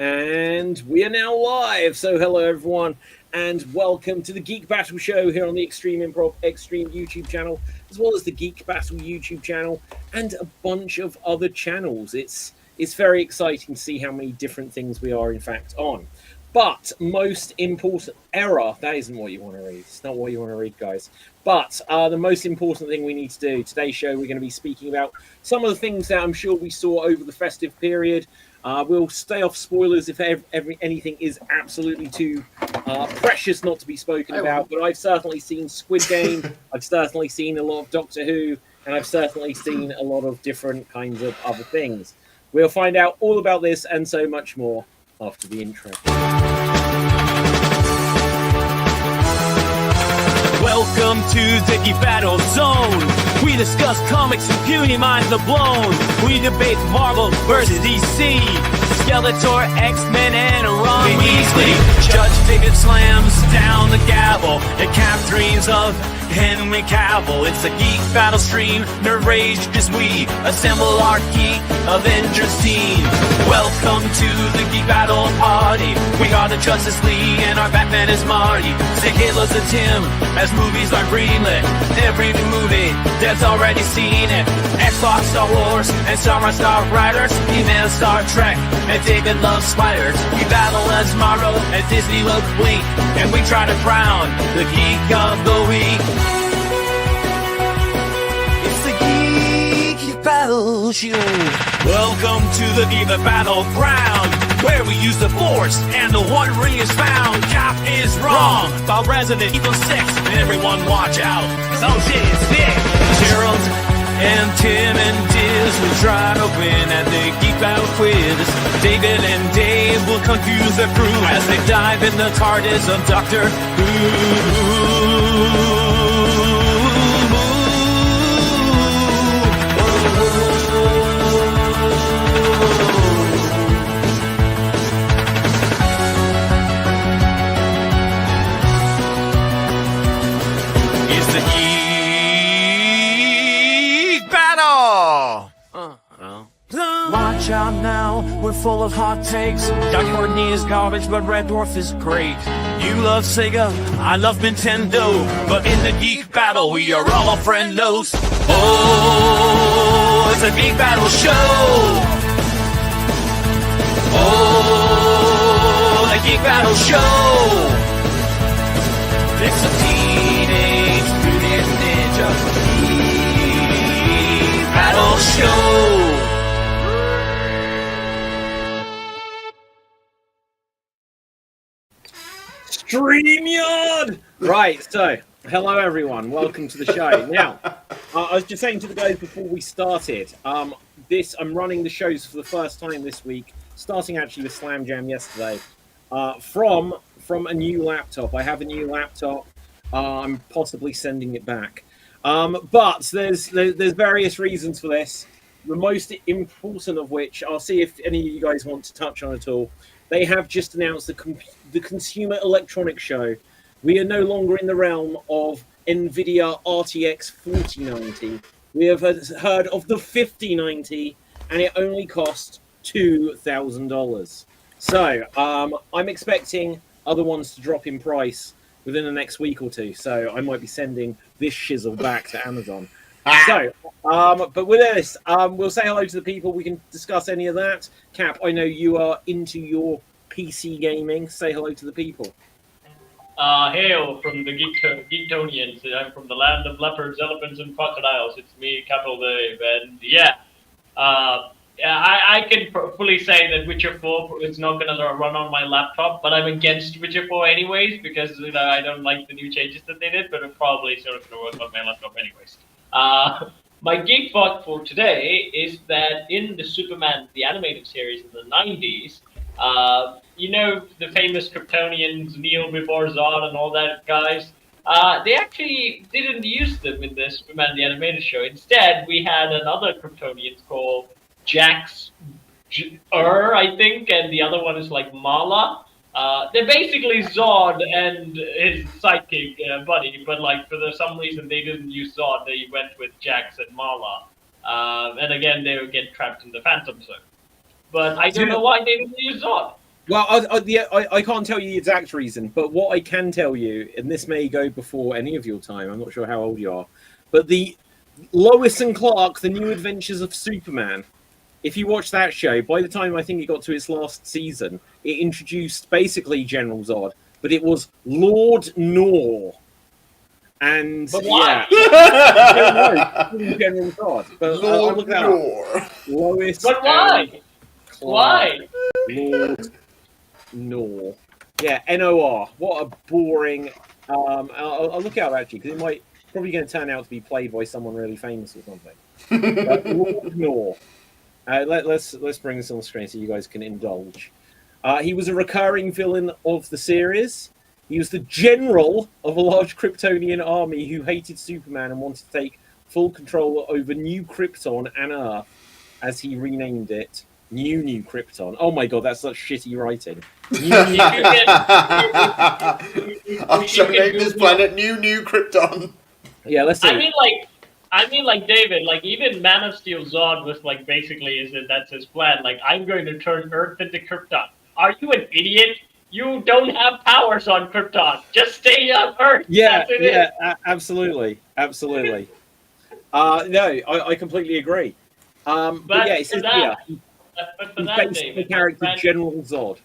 And we are now live. So hello everyone and welcome to the Geek Battle Show here on the Extreme Improv Extreme YouTube channel, as well as the Geek Battle YouTube channel and a bunch of other channels. It's very exciting to see how many different things we are in fact on. But most important error, that isn't what you want to read. It's not what you want to read, guys. But the most important thing we need to do, today's show, we're going to be speaking about some of the things that I'm sure we saw over the festive period. We'll stay off spoilers if anything is absolutely too precious not to be spoken about. But I've certainly seen Squid Game, I've certainly seen a lot of Doctor Who, and I've certainly seen a lot of different kinds of other things. We'll find out all about this and so much more after the intro. Welcome to the Geek Battle Zone. We discuss comics and puny minds are blown. We debate Marvel versus DC, Skeletor, X-Men, and Ron Weasley. Judge David slams down the gavel and Cap dreams of Henry Cavill. It's a Geek Battle stream, nerd rage as we assemble our Geek Avengers team. Welcome to the Geek Battle party. We are the Justice League and our Batman is Marty. Say Hitler's a Tim as movies are greenlit. Every new movie, Dev's already seen it. Xbox, Star Wars, and Star Wars Star Riders. He-Man, Star Trek, and David loves spiders. We battle as Morrow and Disney look weak, and we try to crown the Geek of the Week. It's the Geek Battle Show. Welcome to the Geek Battleground, where we use the Force and the One Ring is found. Cap is wrong about Resident Evil 6, and everyone watch out, 'cause oh shit, it's Nick. Gerald and Tim and Diz will try to win at the Geek Battle Quiz. David and Dave will confuse the crew as they dive in the TARDIS of Doctor Who. Watch out now, we're full of hot takes. Doug Courtney is garbage, but Red Dwarf is great. You love Sega, I love Nintendo, but in the Geek Battle, we are all friendos. Oh, it's a Geek Battle show. Oh, the Geek Battle show. It's a Teenage Mutant Ninja Geek Battle show. StreamYard! Right, so, hello everyone, welcome to the show. Now, I was just saying to the guys before we started, I'm running the shows for the first time this week, starting actually with Slam Jam yesterday, from a new laptop. I have a new laptop, I'm possibly sending it back. But there's various reasons for this, the most important of which, I'll see if any of you guys want to touch on at all. They have just announced the Consumer Electronics Show. We are no longer in the realm of NVIDIA RTX 4090. We have heard of the 5090, and it only cost $2,000. So I'm expecting other ones to drop in price within the next week or two. So I might be sending this shizzle back to Amazon. So, but with this, we'll say hello to the people. We can discuss any of that. Cap, I know you are into your PC gaming. Say hello to the people. Hail from the Geektonians. I'm from the land of leopards, elephants, and crocodiles. It's me, Capital Dave, and I can fully say that Witcher 4 is not going to run on my laptop, but I'm against Witcher 4 anyways because I don't like the new changes that they did, but it's probably sort of going to work on my laptop anyways. My geek thought for today is that in the Superman, the animated series in the 90s, you know, the famous Kryptonians, Neo before Zod and all that guys, they actually didn't use them in the Superman, the animated show. Instead, we had another Kryptonian called Jax I think, and the other one is like Mala. They're basically Zod and his sidekick buddy, but like for some reason they didn't use Zod. They went with Jax and Mala, and again they would get trapped in the Phantom Zone. But I don't know why they didn't use Zod. Well, I can't tell you the exact reason, but what I can tell you, and this may go before any of your time, I'm not sure how old you are, but the Lois and Clark, The New Adventures of Superman, if you watch that show, by the time I think it got to its last season, it introduced basically General Zod, but it was Lord Nor. And But why? I don't know, General Zod. But I'll look that up. Nor. Lois. But why? and Clark, Why? Lord Nor. Yeah, Nor. What a boring. I'll look it up actually because it might probably going to turn out to be played by someone really famous or something. Lord Nor. Let's bring this on the screen so you guys can indulge. He was a recurring villain of the series. He was the general of a large Kryptonian army who hated Superman and wanted to take full control over New Krypton and Earth, as he renamed it. New Krypton. Oh my god, that's such shitty writing. I shall name this planet New Krypton. Yeah, let's see. I mean, like David, like even Man of Steel Zod was like basically that's his plan. Like I'm going to turn Earth into Krypton. Are you an idiot? You don't have powers on Krypton. Just stay on Earth. Yeah, absolutely. No, I completely agree. But yeah, it says here, he based the character General Zod.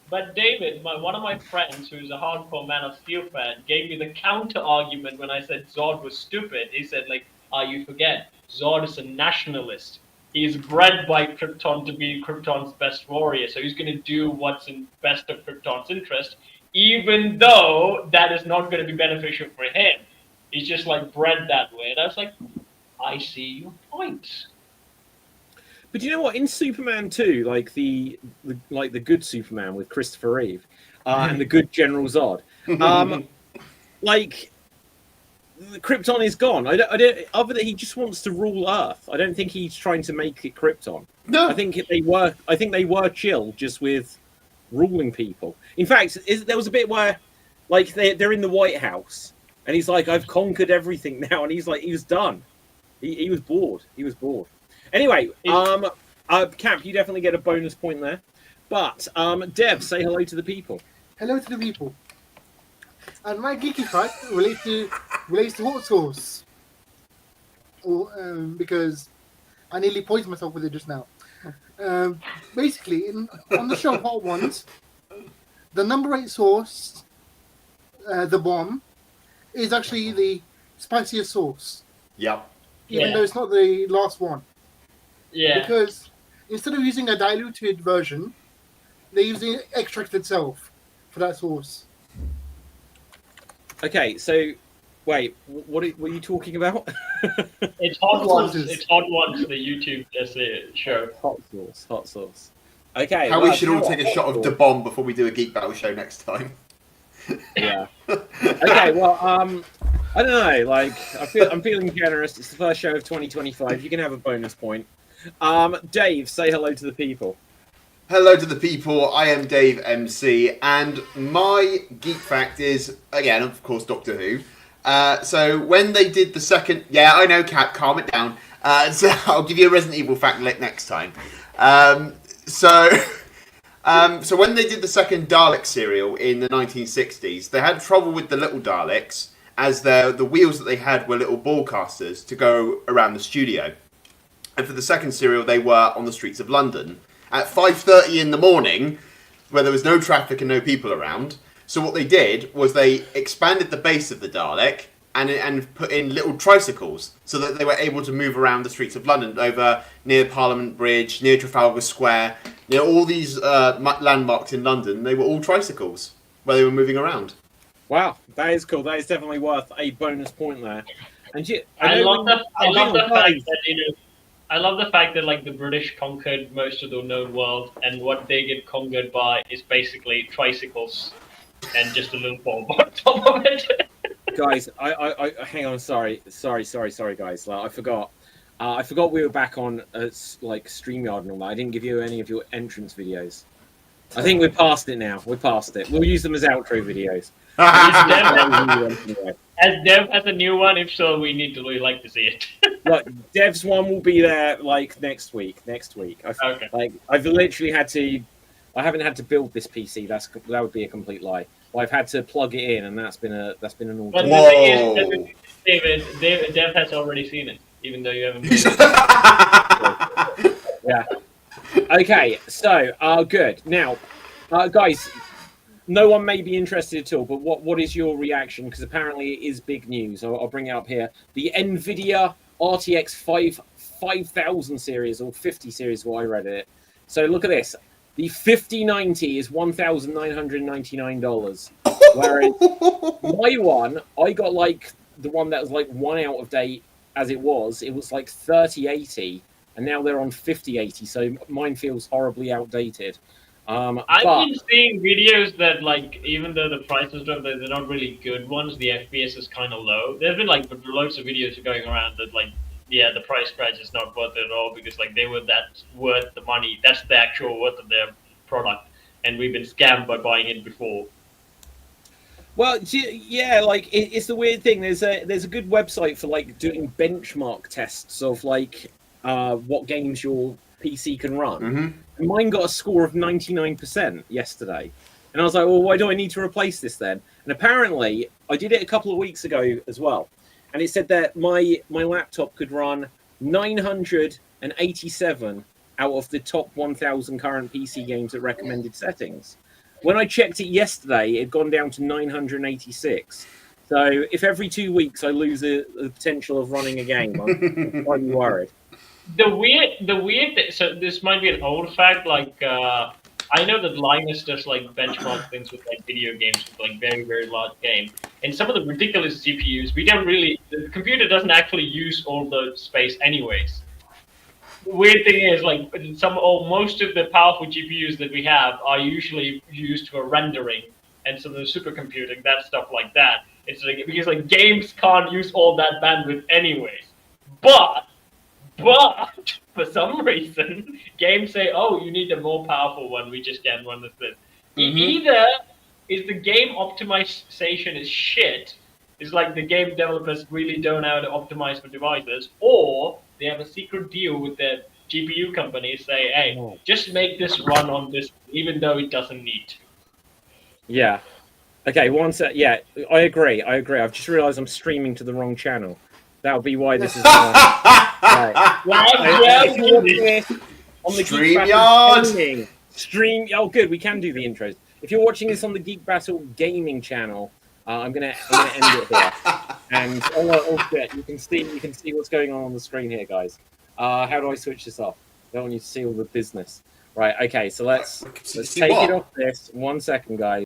But David, one of my friends, who's a hardcore Man of Steel fan, gave me the counter argument when I said Zod was stupid. He said, like, you forget, Zod is a nationalist. He's bred by Krypton to be Krypton's best warrior, so he's going to do what's in best of Krypton's interest, even though that is not going to be beneficial for him. He's just like bred that way. And I was like, I see your point. But you know what? In Superman 2, like the good Superman with Christopher Reeve, and the good General Zod, like Krypton is gone. I don't. Other than he just wants to rule Earth. I don't think he's trying to make it Krypton. No, I think they were chill just with ruling people. In fact, there was a bit where, like, they're in the White House, and he's like, "I've conquered everything now," and he was done. He was bored. He was bored. Anyway, Cap, you definitely get a bonus point there. But Dev, say hello to the people. Hello to the people. And my geeky fact relates to hot sauce. Because I nearly poisoned myself with it just now. Basically, on the show Hot Ones, the number 8 sauce, the bomb, is actually the spiciest sauce. Yep. Even though it's not the last one. Yeah. Because instead of using a diluted version, they're using extract itself for that sauce. Okay, so wait, what are you talking about? It's Hot Ones. Sauces. It's Hot Ones, the YouTube show. Hot sauce. Okay. How we should all take a shot of the bomb before we do a Geek Battle show next time. Yeah. Okay. Well, I don't know. Like, I'm feeling generous. It's the first show of 2025. You can have a bonus point. Dave, say hello to the people. Hello to the people, I am Dave MC, and my geek fact is, again, of course, Doctor Who. So when they did the second... Yeah, I know, Cat, calm it down. So I'll give you a Resident Evil fact next time. So when they did the second Dalek serial in the 1960s, they had trouble with the little Daleks, as the wheels that they had were little ball casters to go around the studio. And for the second serial, they were on the streets of London at 5:30 in the morning, where there was no traffic and no people around. So what they did was they expanded the base of the Dalek and put in little tricycles so that they were able to move around the streets of London, over near Parliament Bridge, near Trafalgar Square, near all these landmarks in London. They were all tricycles where they were moving around. Wow, that is cool. That is definitely worth a bonus point there. And I love the fact that I love the fact that like the British conquered most of the known world, and what they get conquered by is basically tricycles and just a little bomb on top of it. Guys, I hang on. Sorry, guys. Like, I forgot. I forgot we were back on like StreamYard and all that. I didn't give you any of your entrance videos. I think we're past it now. We're past it. We'll use them as outro videos. As Dev has a new one, if so, we'd like to see it. Look, Dev's one will be there like next week. Okay. Like I've literally had to I haven't had to build this PC. That would be a complete lie. I've had to plug it in, and that's been an all. But the Whoa. thing is, David, Dev has already seen it, even though you haven't. Yeah. Okay, so good. Now, guys, no one may be interested at all, but what is your reaction? Because apparently it is big news. I'll bring it up here. The NVIDIA RTX 5000 series, or 50 series, what I read it. So look at this. The 5090 is $1,999. Whereas my one, I got like the one that was like 1 out of date as it was like 3080, and now they're on 5080, so mine feels horribly outdated. I've been seeing videos that, like, even though the prices drop, they're not really good ones. The FPS is kind of low. There's been like loads of videos going around that, like, yeah, the price crash is not worth it at all because, like, they were that worth the money. That's the actual worth of their product, and we've been scammed by buying it before. Well, yeah, like it's the weird thing. There's a good website for like doing benchmark tests of like what games your PC can run. Mm-hmm. And mine got a score of 99% yesterday, and I was like, well, why do I need to replace this then? And apparently, I did it a couple of weeks ago as well, and it said that my laptop could run 987 out of the top 1,000 current PC games at recommended settings. When I checked it yesterday, it had gone down to 986. So if every 2 weeks I lose the potential of running a game, I'm quite worried. The weird so this might be an old fact, like I know that Linus does like benchmark things with like video games with like very, very large game. And some of the ridiculous GPUs, the computer doesn't actually use all the space anyways. The weird thing is, like, most of the powerful GPUs that we have are usually used for rendering and some of the supercomputing, that stuff like that. It's like, because like games can't use all that bandwidth anyways. But for some reason, games say, "Oh, you need a more powerful one. We just can't run this." Mm-hmm. Either is the game optimization is shit. It's like the game developers really don't know how to optimize for devices, or they have a secret deal with the GPU companies, say, "Hey, just make this run on this, even though it doesn't need to." Yeah. Okay. One sec. Yeah, I agree. I've just realised I'm streaming to the wrong channel. That'll be why this is. Right. On the StreamYard. Stream. Oh, good. We can do the intros. If you're watching this on the Geek Battle Gaming channel, I'm gonna end it here. And oh shit, you can see what's going on the screen here, guys. How do I switch this off? I don't want you to see all the business. Right. Okay. So let's take it off this. 1 second, guys.